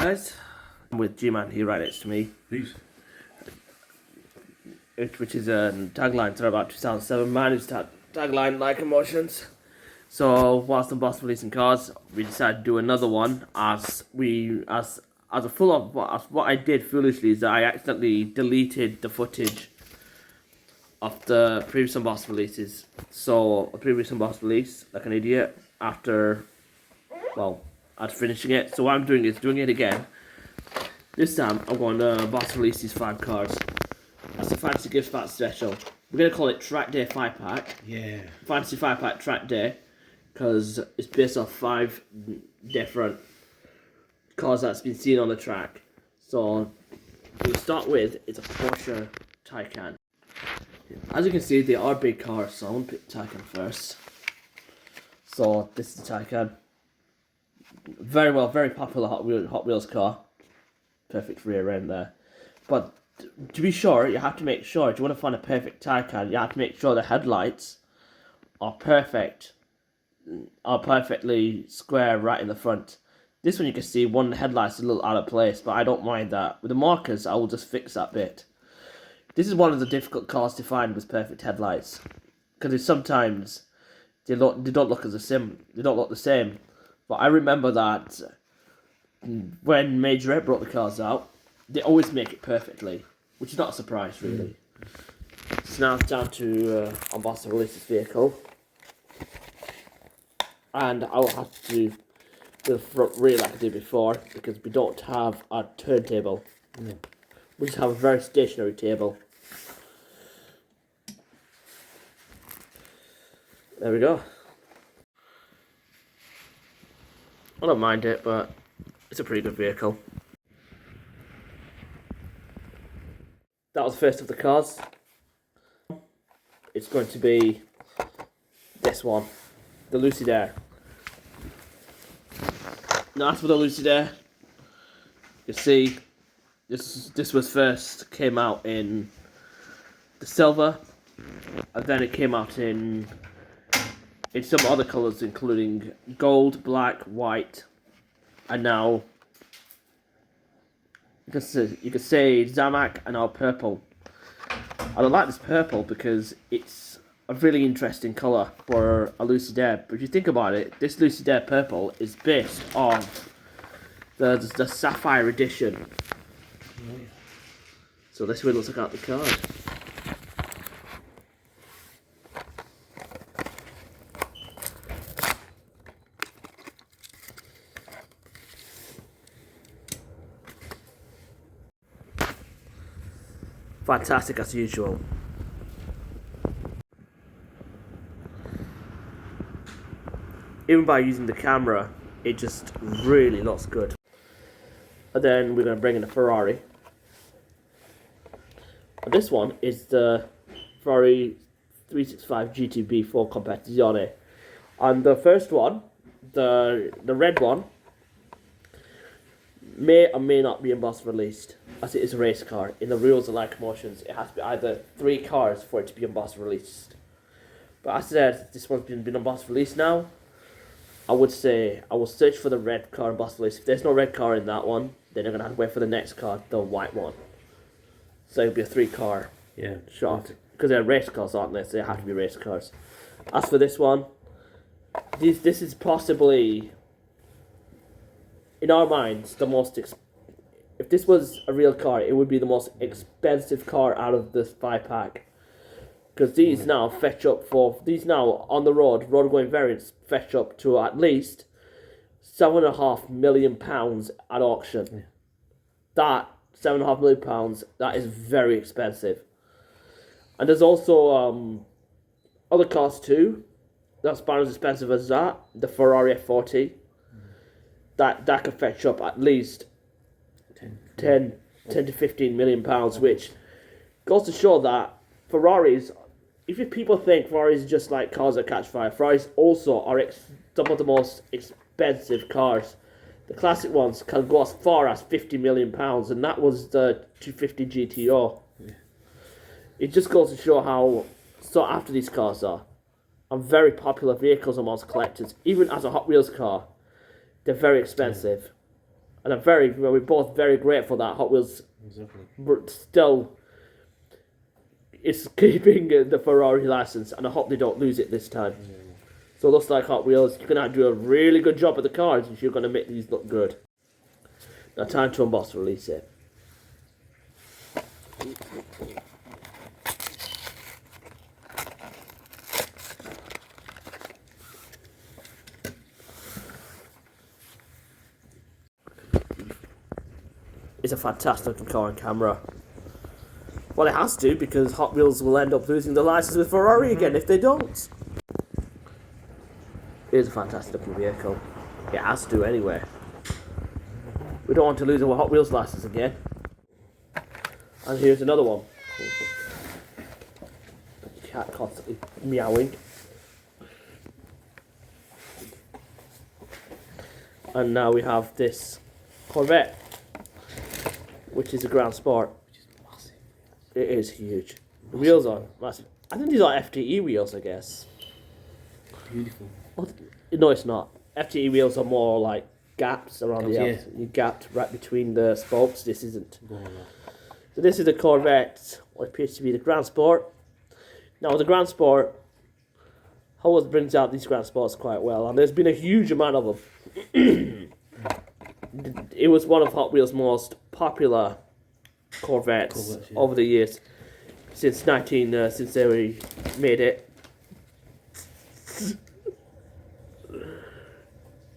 guys, I'm with G-Man here right next to me. Peace. Which is a tagline to about 2007. Mine is tagline Lycanmotions. So whilst I'm boss releasing cars, we decided to do another one as a full of what I did foolishly is that I accidentally deleted the footage of the previous unbossed releases. So a previous unbossed release, like an idiot, after finishing it. So what I'm doing is doing it again. This time I'm going to boss release these 5 cards. That's a Fantasy Gift Pack special. We're going to call it Track Day 5 Pack. Yeah. Fantasy 5 Pack Track Day. Because it's based off 5 different cars that's been seen on the track. So we'll start with it's a Porsche Taycan. As you can see, they are big cars, so I'm going to pick Taycan first. So this is the Taycan. Very popular Hot Wheels car. Perfect rear end there. But to be sure, you have to make sure, if you want to find a perfect Taycan, you have to make sure the headlights are perfect. Are perfectly square right in the front. This one you can see one headlight's a little out of place, but I don't mind that. With the markers, I will just fix that bit. This is one of the difficult cars to find with perfect headlights, because sometimes they don't look the same. But I remember that when Major Ed brought the cars out, they always make it perfectly, which is not a surprise really. So now it's down to unbox and release this vehicle. And I'll have to do the front rear like I did before, because we don't have a turntable. Yeah. We just have a very stationary table. There we go. I don't mind it, but it's a pretty good vehicle. That was the first of the cars. It's going to be this one. The Lucid Air. Now as for the Lucid Air, you see, this was first came out in the silver, and then it came out in some other colours, including gold, black, white, and now you can say Zamak and now purple. I don't like this purple because it's a really interesting colour for a Lucid Air. But if you think about it, this Lucid Air purple is based on the Sapphire edition. So this way it looks like out the card. Fantastic as usual. Even by using the camera, it just really looks good. And then we're going to bring in a Ferrari. And this one is the Ferrari 365 GTB4 Competizione. And the first one, the red one, may or may not be embossed released, as it is a race car. In the rules of Lycanmotions, it has to be either 3 cars for it to be embossed released. But as I said, this one's been embossed released now. I would say I will search for the red car embossed release. If there's no red car in that one, then you're gonna have to wait for the next car, the white one. So it'll be a 3 car shot, because they're race cars, aren't they? So they have to be race cars. As for this one, this is possibly, in our minds, the most. If this was a real car, it would be the most expensive car out of this 5 pack. Because these now fetch up on the road going variants fetch up to at least £7.5 million at auction. Yeah. That £7.5 million, that is very expensive. And there's also other cars too. That's about as expensive as that. The Ferrari F40. That could fetch up at least 10 to 15 million pounds, which goes to show that Ferraris, if people think Ferraris is just like cars that catch fire, Ferraris also are some of the most expensive cars. The classic ones can go as far as 50 million pounds, and that was the 250 GTO. Yeah. It just goes to show how sought after these cars are, and very popular vehicles amongst collectors. Even as a Hot Wheels car, they're very expensive. Yeah. And we're both very grateful that Hot Wheels still is keeping the Ferrari license, and I hope they don't lose it this time. Yeah. So it looks like Hot Wheels, you're going to do a really good job of the cars if you're going to make these look good. Now time to unbox and release it. It's a fantastic looking car on camera. Well, it has to, because Hot Wheels will end up losing the license with Ferrari again if they don't. It is a fantastic looking vehicle. It has to anyway. We don't want to lose our Hot Wheels license again. And here's another one. The cat constantly meowing. And now we have this Corvette, which is a Grand Sport. Which is massive. It is huge. The wheels are massive. I think these are FTE wheels, I guess. Beautiful. No, it's not. FTE wheels are more like gaps around the outside. You gapped right between the spokes. This isn't. So this is the Corvette, what appears to be the Grand Sport. Now the Grand Sport, Hot Wheels brings out these Grand Sports quite well, and there's been a huge amount of them. It was one of Hot Wheels' most popular Corvettes over the years, since they made it.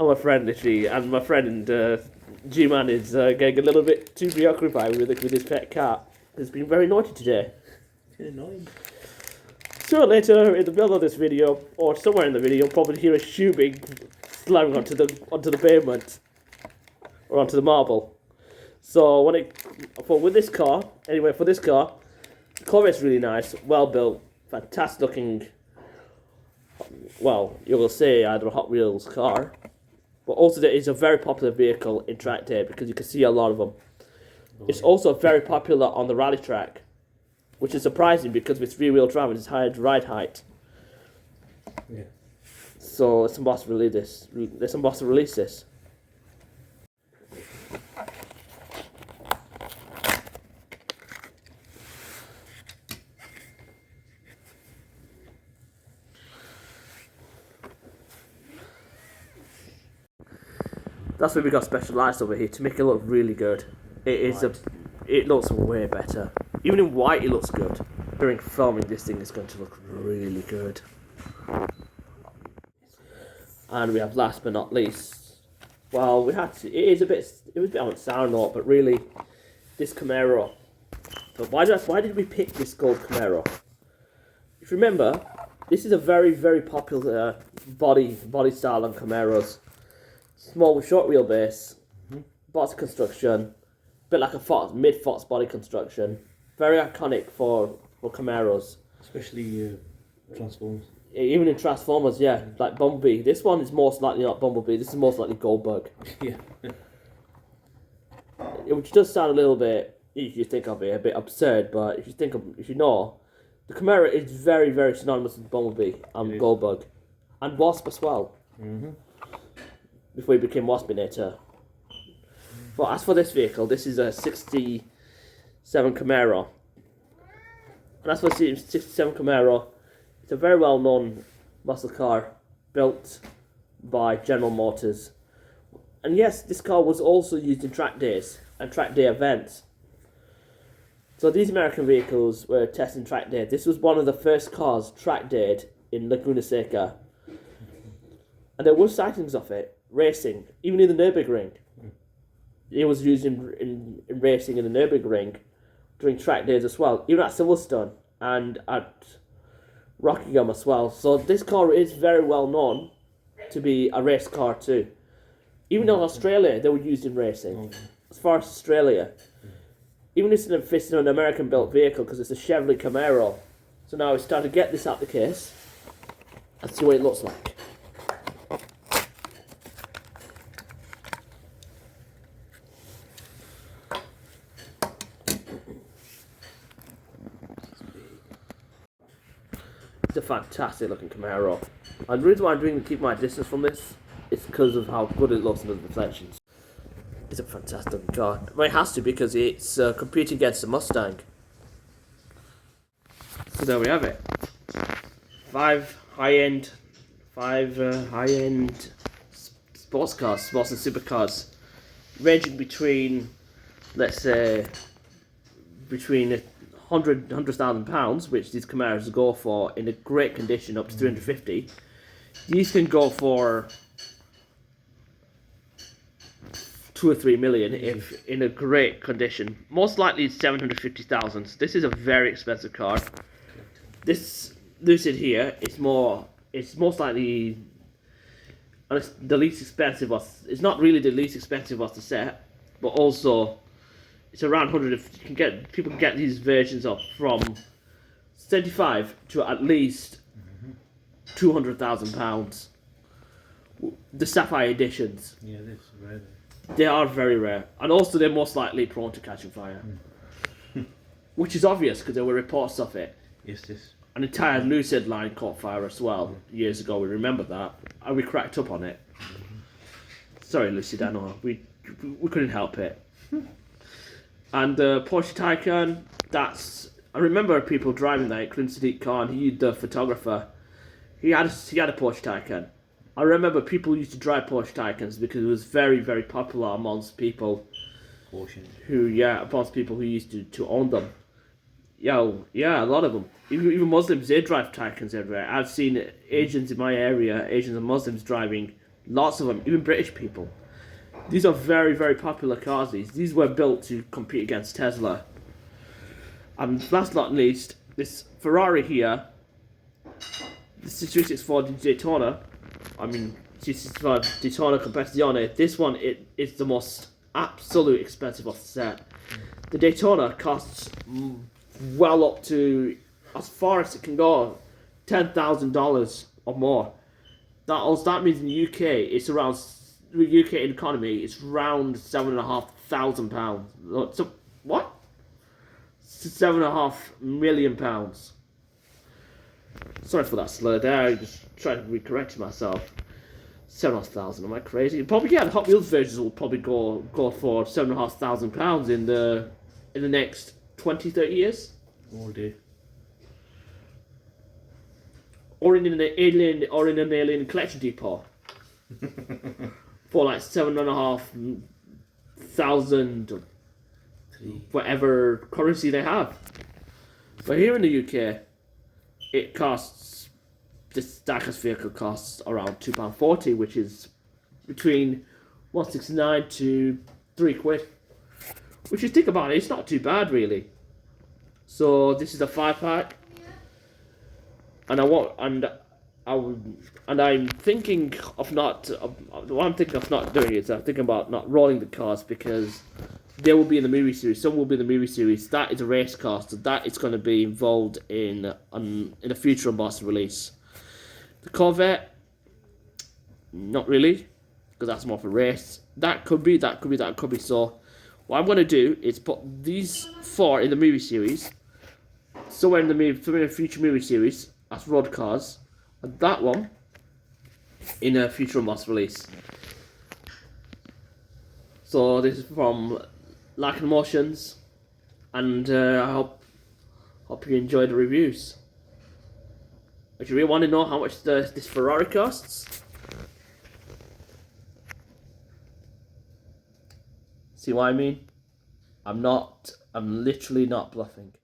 And my friend G-Man is getting a little bit too preoccupied with his pet cat. He's been very naughty today. Annoying. So later in the middle of this video, or somewhere in the video, you'll probably hear a shoe being slamming onto the pavement or onto the marble. So with this car, the Corvette's really nice, well built, fantastic looking. Well, you will say either a Hot Wheels car, but also it is a very popular vehicle in track day because you can see a lot of them. It's also very popular on the rally track, which is surprising because with rear-wheel drive it's higher ride height. Yeah. So let's emboss and release this. Let's emboss and release this. That's why we got special lights over here to make it look really good. It looks way better. Even in white, it looks good. During filming, this thing is going to look really good. And we have last but not least. Well, it was a bit on a sour note, but really, this Camaro. But why did we pick this gold Camaro? If you remember, this is a very, very popular body style on Camaros. Small with short wheelbase, box construction, bit like a mid-Fox body construction. Very iconic for Camaros. Especially Transformers. Even in Transformers, yeah, like Bumblebee. This one is most likely not Bumblebee, this is most likely Goldbug. Yeah. Which does sound a little bit, if you think of it, a bit absurd, but if you know, the Camaro is very, very synonymous with Bumblebee and Goldbug. And Wasp as well. Before he became Waspinator. But as for this vehicle, this is a 67 Camaro. And as for the 67 Camaro, it's a very well known muscle car built by General Motors. And yes, this car was also used in track days and track day events. So these American vehicles were testing track day. This was one of the first cars track dayed in Laguna Seca. And there were sightings of it. Racing, even in the Nürburgring. It was used in racing in the Nürburgring during track days as well, even at Silverstone and at Rockingham as well. So this car is very well known to be a race car too. Even in Australia, they were used in racing. As far as Australia, even if it's an American built vehicle because it's a Chevrolet Camaro. So now it's time to get this out the case and see what it looks like. It's a fantastic looking Camaro. And the reason why I'm keep my distance from this is because of how good it looks in the reflections. It's a fantastic car. Well, it has to because it's competing against the Mustang. So there we have it. Five high-end sports cars, sports and supercars, ranging between, let's say, between £100,000, which these Camaros go for in a great condition, up to 350. These can go for 2 or 3 million if in a great condition. Most likely 750,000. This is a very expensive car. This Lucid here is more. It's most likely. And it's the least expensive. It's not really the least expensive of the set, but also it's around 100. If you can get, people can get these versions of from 75 to at least £200,000. The Sapphire editions. Yeah, that's rare. They are very rare, and also they're most likely prone to catching fire, which is obvious because there were reports of it. Yes, this. An entire Lucid line caught fire as well years ago. We remember that, and we cracked up on it. Sorry, Lucid, I know we couldn't help it. And Porsche Taycan, I remember people driving that, including Sadiq Khan, the photographer. He had a Porsche Taycan. I remember people used to drive Porsche Taycans because it was very, very popular amongst people who used to own them. Yeah, a lot of them. Even Muslims, they drive Taycans everywhere. I've seen Asians in my area, Asians and Muslims driving lots of them, even British people. These are very, very popular cars. These were built to compete against Tesla. And last but not least, this Ferrari here, this 364 Daytona. I mean, 365 Daytona compared to the Honor. This one, it's the most absolute expensive of the set. The Daytona costs well up to, as far as it can go, $10,000 or more. That means in the UK, it's around, the UK economy, it's around £7,500. So, what? £7.5 million. Sorry for that slur there, I just trying to recorrect myself. 7,500, am I crazy? Probably, yeah, the Hot Wheels versions will probably go for £7,500 in the next 20, 30 years. All day. Or in an alien collection depot. For like 7,500, whatever currency they have. But here in the UK, it costs, this darkest vehicle costs around £2.40, which is between £169 to £3. Which, you think about it, it's not too bad really. So this is a 5-pack, and I'm thinking of not. What I'm thinking of not doing is I'm thinking about not rolling the cars because they will be in the movie series. Some will be in the movie series. That is a race car, so that is going to be involved in a future embossed release. The Corvette, not really, because that's more for race. That could be. So, what I'm going to do is put these 4 in the movie series, somewhere in a future movie series as road cars, and that one in a future embossed release. So this is from Lycanmotions, and I hope you enjoy the reviews. If you really want to know how much this Ferrari costs, see what I mean? I'm literally not bluffing.